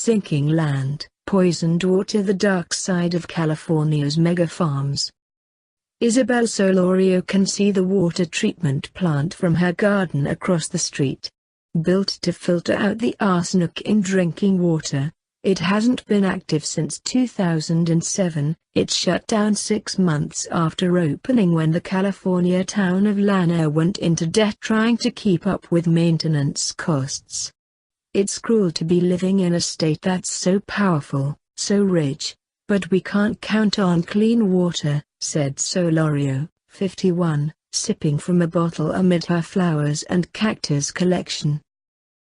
Sinking land, poisoned water, the dark side of California's mega farms. Isabel Solorio can see the water treatment plant from her garden across the street. Built to filter out the arsenic in drinking water, it hasn't been active since 2007. It shut down 6 months after opening when the California town of N.W.O went into debt trying to keep up with maintenance costs. It's cruel to be living in a state that's so powerful, so rich, but we can't count on clean water, said Solorio, 51, sipping from a bottle amid her flowers and cactus collection.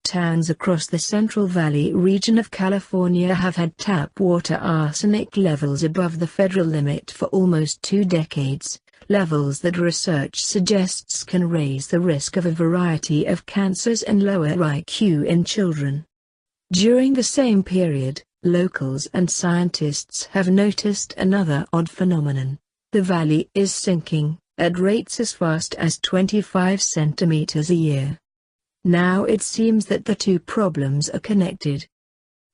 Towns across the Central Valley region of California have had tap water arsenic levels above the federal limit for almost 2 decades, levels that research suggests can raise the risk of a variety of cancers and lower IQ in children. During the same period, locals and scientists have noticed another odd phenomenon. The valley is sinking, at rates as fast as 25 centimeters a year. Now it seems that the two problems are connected.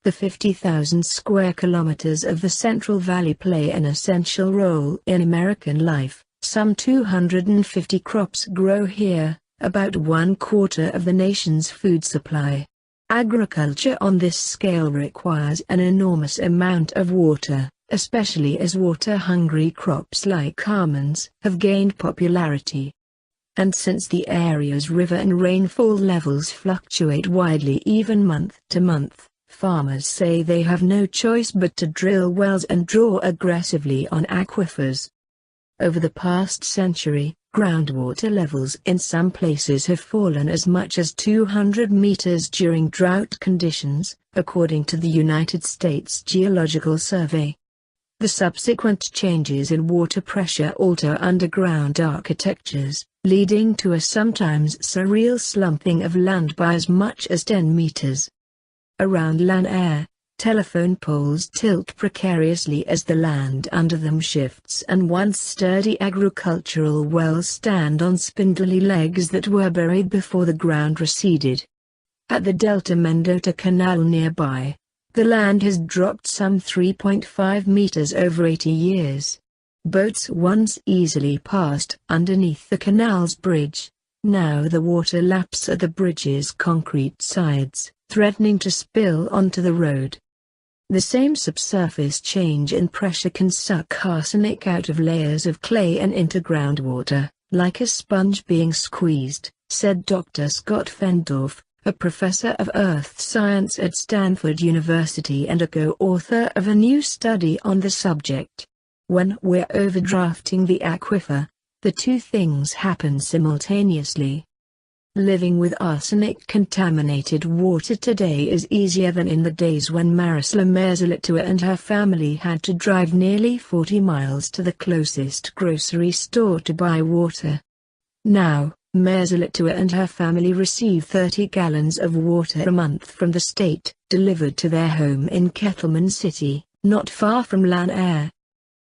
The 50,000 square kilometers of the Central Valley play an essential role in American life. Some 250 crops grow here, about 1/4 of the nation's food supply. Agriculture on this scale requires an enormous amount of water, especially as water-hungry crops like almonds have gained popularity. And since the area's river and rainfall levels fluctuate widely even month to month, farmers say they have no choice but to drill wells and draw aggressively on aquifers. Over the past century, groundwater levels in some places have fallen as much as 200 meters during drought conditions, according to the United States Geological Survey. The subsequent changes in water pressure alter underground architectures, leading to a sometimes surreal slumping of land by as much as 10 meters. Around N.W.O, telephone poles tilt precariously as the land under them shifts, and once sturdy agricultural wells stand on spindly legs that were buried before the ground receded. At the Delta Mendota Canal nearby, the land has dropped some 3.5 meters over 80 years. Boats once easily passed underneath the canal's bridge. Now the water laps at the bridge's concrete sides, threatening to spill onto the road. The same subsurface change in pressure can suck arsenic out of layers of clay and into groundwater, like a sponge being squeezed, said Dr. Scott Fendorf, a professor of earth science at Stanford University and a co-author of a new study on the subject. When we're overdrafting the aquifer, the two things happen simultaneously. Living with arsenic-contaminated water today is easier than in the days when Marisla Merzalitua and her family had to drive nearly 40 miles to the closest grocery store to buy water. Now, Merzalitua and her family receive 30 gallons of water a month from the state, delivered to their home in Kettleman City, not far from N.W.O.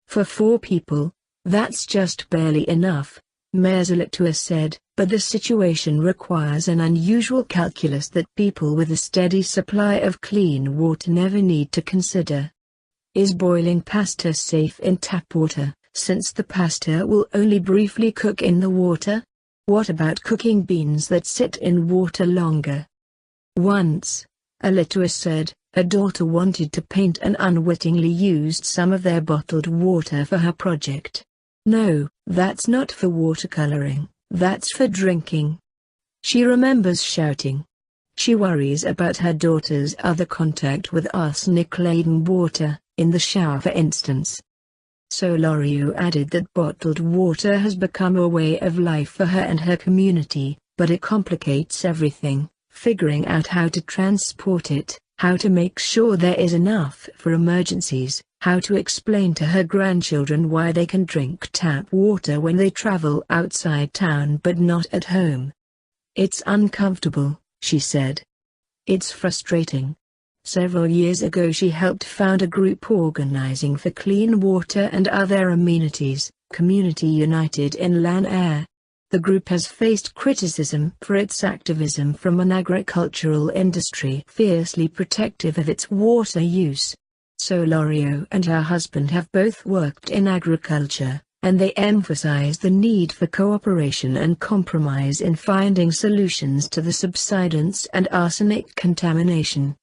For 4 people, that's just barely enough, Merzalitua said, but the situation requires an unusual calculus that people with a steady supply of clean water never need to consider. Is boiling pasta safe in tap water, since the pasta will only briefly cook in the water? What about cooking beans that sit in water longer? Once, Alitua said, her daughter wanted to paint and unwittingly used some of their bottled water for her project. No, that's not for watercoloring, that's for drinking. She remembers shouting. She worries about her daughter's other contact with arsenic-laden water, in the shower for instance. Solorio added that bottled water has become a way of life for her and her community, but it complicates everything, figuring out how to transport it, how to make sure there is enough for emergencies, how to explain to her grandchildren why they can drink tap water when they travel outside town but not at home. It's uncomfortable, she said. It's frustrating. Several years ago she helped found a group organizing for clean water and other amenities, Community United in N.W.O. The group has faced criticism for its activism from an agricultural industry fiercely protective of its water use. Solorio and her husband have both worked in agriculture, and they emphasize the need for cooperation and compromise in finding solutions to the subsidence and arsenic contamination.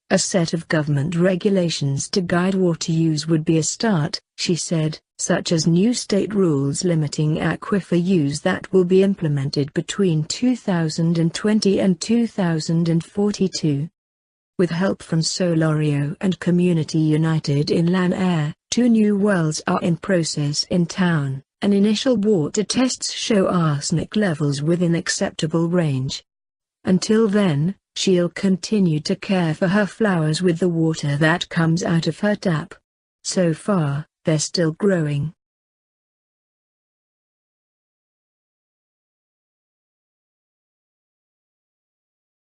A set of government regulations to guide water use would be a start, she said, such as new state rules limiting aquifer use that will be implemented between 2020 and 2042. With help from Solorio and Community United in Lanaire, 2 new wells are in process in town, and initial water tests show arsenic levels within acceptable range. Until then, she'll continue to care for her flowers with the water that comes out of her tap. So far, they're still growing.